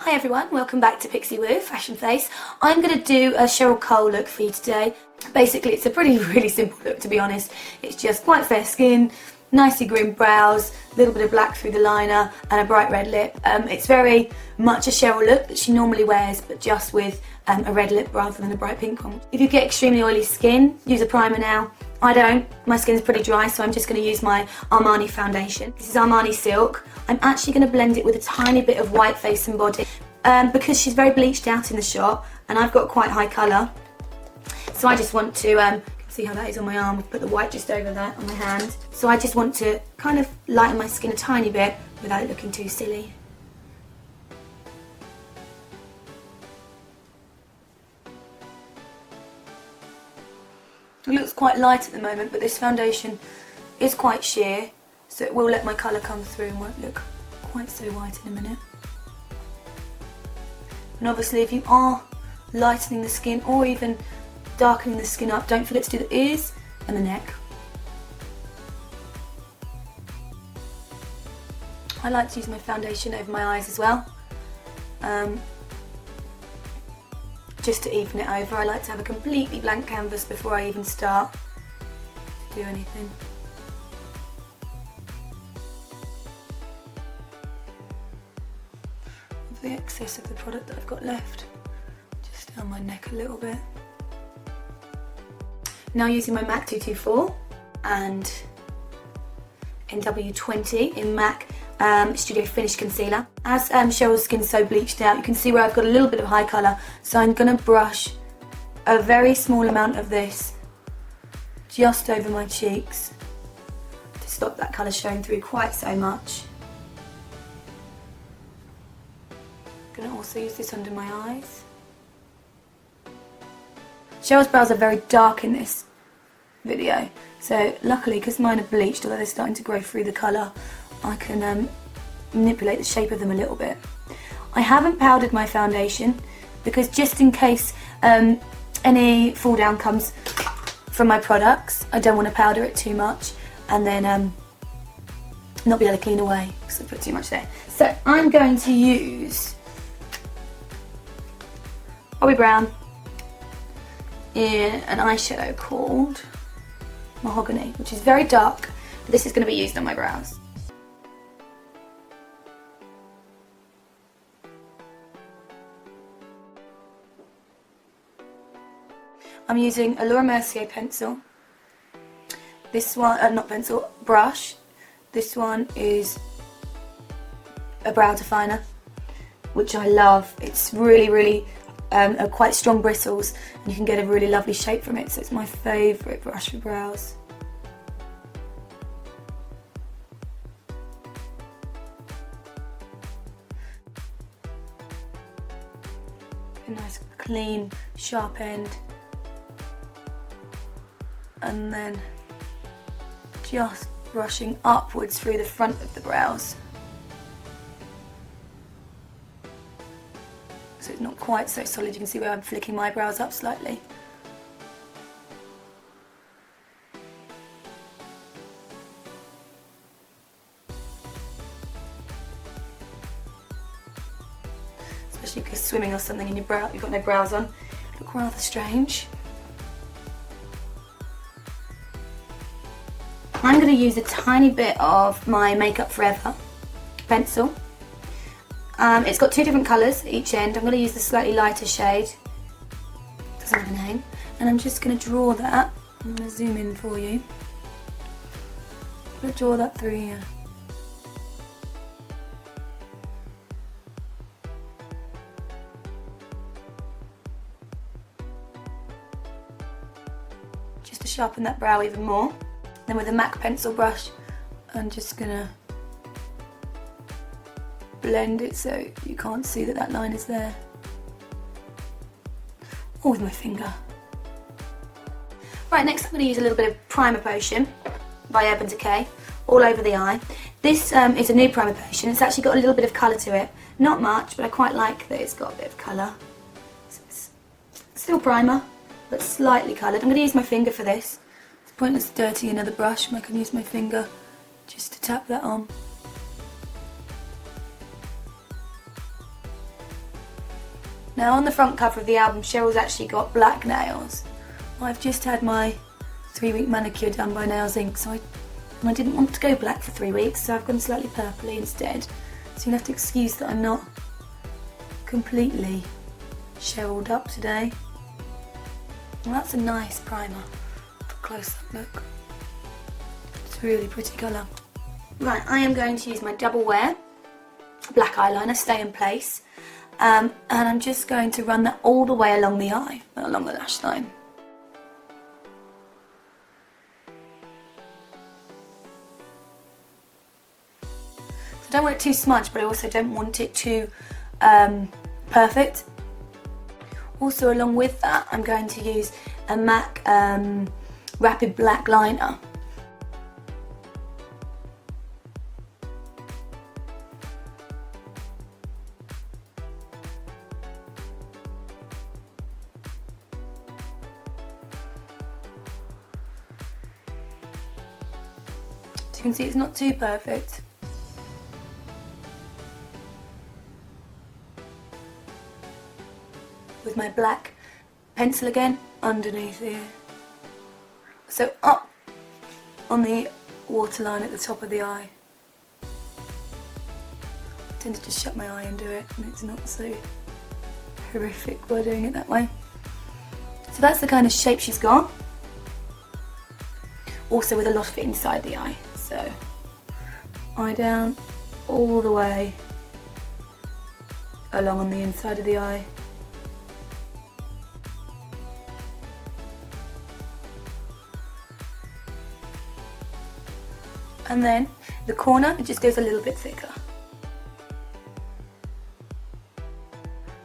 Hi everyone, welcome back to Pixie Woo Fashion Face. I'm going to do a Cheryl Cole look for you today. Basically it's a really simple look, to be honest. It's just quite fair skin, nicely groomed brows, a little bit of black through the liner and a bright red lip. It's very much a Cheryl look that she normally wears, but just with a red lip rather than a bright pink one. If you get extremely oily skin, use a primer now. I don't. My skin's pretty dry, so I'm just going to use my Armani foundation. This is Armani Silk. I'm actually going to blend it with a tiny bit of white face and body because she's very bleached out in the shot and I've got quite high colour. So I just want to, see how that is on my arm, I've put the white just over that on my hand. So I just want to kind of lighten my skin a tiny bit without it looking too silly. It looks quite light at the moment, but this foundation is quite sheer, so it will let my colour come through and won't look quite so white in a minute. And obviously if you are lightening the skin or even darkening the skin up, don't forget to do the ears and the neck. I like to use my foundation over my eyes as well. Just to even it over. I like to have a completely blank canvas before I even start to do anything. The excess of the product that I've got left, just down my neck a little bit. Now using my MAC 224 and NW20 in MAC Studio Finish Concealer. As Cheryl's skin's so bleached out, you can see where I've got a little bit of high colour, so I'm going to brush a very small amount of this just over my cheeks to stop that colour showing through quite so much. I'm going to also use this under my eyes. Cheryl's brows are very dark in this video, so luckily because mine are bleached, although they're starting to grow through the colour, I can manipulate the shape of them a little bit. I haven't powdered my foundation because just in case any fall down comes from my products, I don't want to powder it too much and then not be able to clean away because I put too much there. So I'm going to use Bobbi Brown in an eyeshadow called Mahogany, which is very dark, but this is going to be used on my brows. I'm using a Laura Mercier pencil. This one, not pencil, brush. This one is a brow definer, which I love. It's really quite strong bristles and you can get a really lovely shape from it, so it's my favourite brush for brows. A nice clean sharp end and then just brushing upwards through the front of the brows. So it's not quite so solid. You can see where I'm flicking my brows up slightly. Especially because swimming or something in your brow, you've got no brows on, look rather strange. I'm going to use a tiny bit of my Makeup Forever pencil. It's got two different colours at each end. I'm going to use the slightly lighter shade, doesn't have a name, and I'm just going to draw that. I'm going to zoom in for you. I'm going to draw that through here. Just to sharpen that brow even more. Then with a MAC pencil brush, I'm just going to blend it so you can't see that that line is there. Or with my finger. Right, next I'm going to use a little bit of Primer Potion by Urban Decay all over the eye. This is a new primer potion. It's actually got a little bit of colour to it. Not much, but I quite like that it's got a bit of colour. So it's still primer, but slightly coloured. I'm going to use my finger for this. It's pointless dirtying another brush when I can use my finger just to tap that on. Now on the front cover of the album, Cheryl's actually got black nails. I've just had my 3-week manicure done by Nails Inc. And I didn't want to go black for 3 weeks, so I've gone slightly purpley instead. So you'll have to excuse that I'm not completely Cheryl'd up today. Well, that's a nice primer. Close-up look. It's a really pretty colour. Right, I am going to use my Double Wear black eyeliner, Stay in Place. And I'm just going to run that all the way along the eye, along the lash line. I don't want it too smudged, but I also don't want it too perfect. Also, along with that, I'm going to use a MAC Rapid Black Liner. So you can see it's not too perfect. With my black pencil again underneath here. So up on the waterline at the top of the eye. I tend to just shut my eye and do it, and it's not so horrific by doing it that way. So that's the kind of shape she's got. Also with a lot of it inside the eye. So eye down all the way along on the inside of the eye. And then the corner, it just goes a little bit thicker.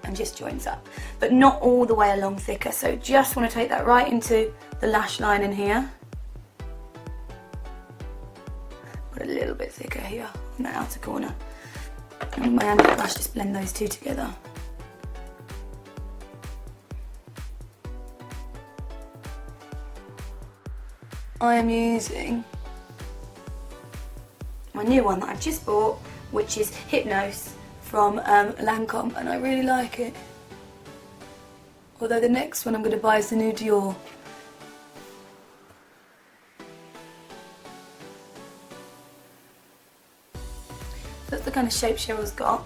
And just joins up. But not all the way along thicker, so just want to take that right into the lash line in here. Put a little bit thicker here on the outer corner. And with my hand brush, just blend those two together. I am using my new one that I've just bought, which is Hypnose from Lancome, and I really like it. Although the next one I'm going to buy is the new Dior. So that's the kind of shape Cheryl's got.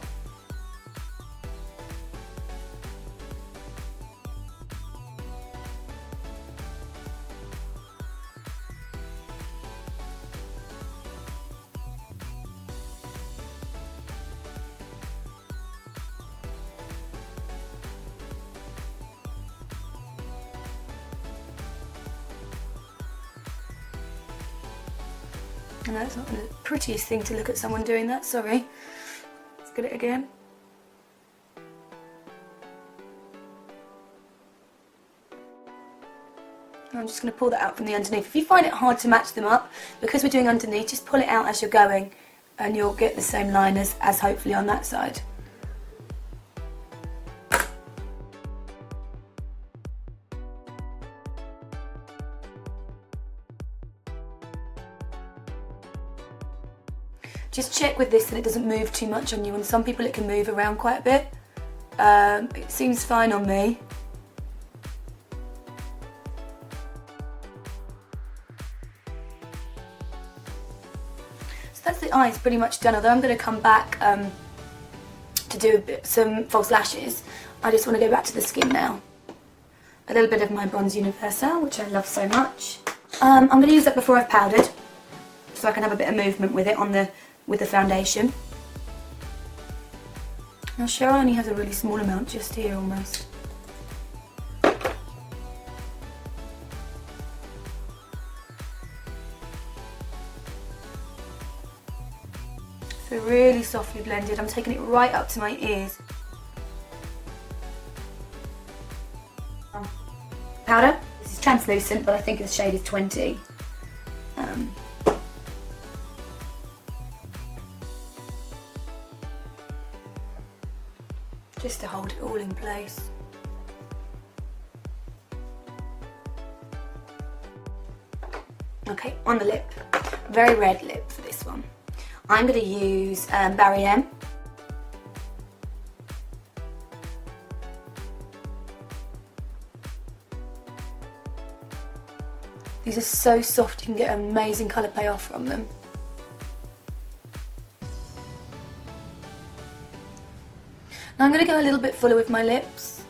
I know it's not the prettiest thing to look at someone doing that, sorry. Let's get it again. I'm just going to pull that out from the underneath. If you find it hard to match them up, because we're doing underneath, just pull it out as you're going and you'll get the same line as hopefully on that side. Just check with this that it doesn't move too much on you. On some people it can move around quite a bit. It seems fine on me. So that's the eyes pretty much done, although I'm going to come back to do some false lashes. I just want to go back to the skin now. A little bit of my Bronze Universal, which I love so much. I'm going to use that before I've powdered, so I can have a bit of movement with it with the foundation. Now Cheryl only has a really small amount just here almost. So really softly blended. I'm taking it right up to my ears. Powder. This is translucent, but I think the shade is 20. Just to hold it all in place. Okay, on the lip. Very red lip for this one. I'm going to use Barry M. These are so soft, you can get an amazing colour payoff from them. Now I'm going to go a little bit fuller with my lips,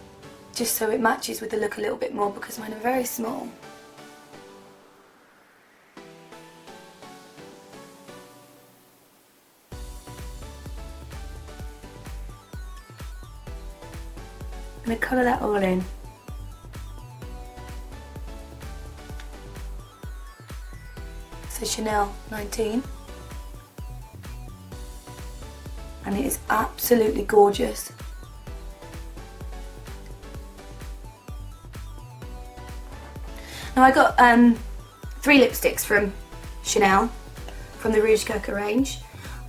just so it matches with the look a little bit more because mine are very small. I'm going to colour that all in. So Chanel 19. And it is absolutely gorgeous. Now I got 3 lipsticks from Chanel, from the Rouge Coca range.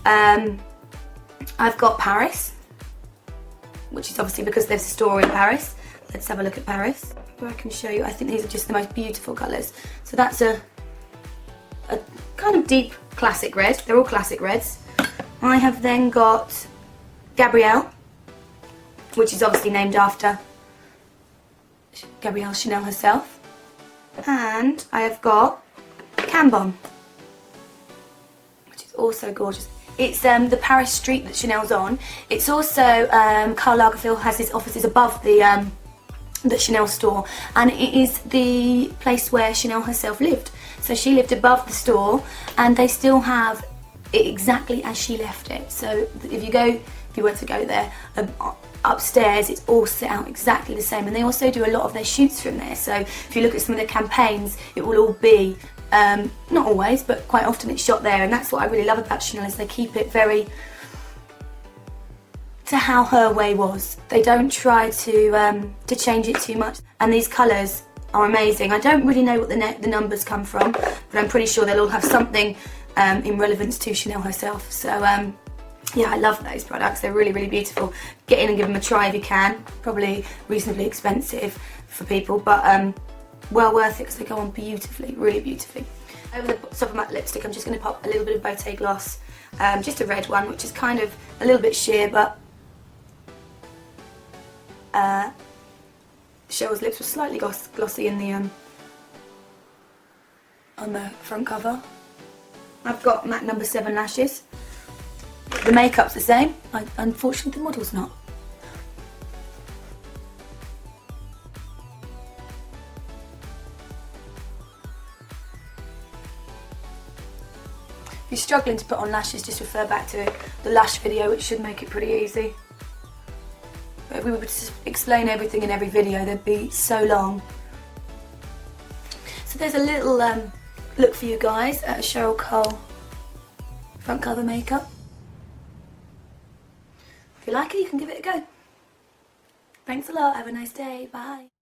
I've got Paris, which is obviously because there's a store in Paris. Let's have a look at Paris. Where I can show you, I think these are just the most beautiful colours. So that's a kind of deep classic red. They're all classic reds. I have then got Gabrielle, which is obviously named after Gabrielle Chanel herself. And I have got Cambon, which is also gorgeous. It's the Paris street that Chanel's on. It's also, Karl Lagerfeld has his offices above the Chanel store, and it is the place where Chanel herself lived. So she lived above the store, and they still have it exactly as she left it. So if you were to go there, upstairs it's all set out exactly the same, and they also do a lot of their shoots from there. So if you look at some of their campaigns, it will all be, not always, but quite often it's shot there, and that's what I really love about Chanel, is they keep it very to how her way was. They don't try to change it too much, and these colours are amazing. I don't really know what the numbers come from, but I'm pretty sure they'll all have something in relevance to Chanel herself. So yeah, I love those products. They're really, really beautiful. Get in and give them a try if you can. Probably reasonably expensive for people, but well worth it because they go on beautifully, really beautifully. Over the top of my lipstick, I'm just going to pop a little bit of Beauté Gloss, just a red one, which is kind of a little bit sheer, but Cheryl's lips were slightly glossy in the on the front cover. I've got MAC number 7 lashes. The makeup's the same. Unfortunately, the model's not. If you're struggling to put on lashes, just refer back to the lash video, which should make it pretty easy. But if we were to explain everything in every video, they'd be so long. So there's a little look for you guys at a Cheryl Cole front cover makeup. If you like it, you can give it a go. Thanks a lot. Have a nice day. Bye.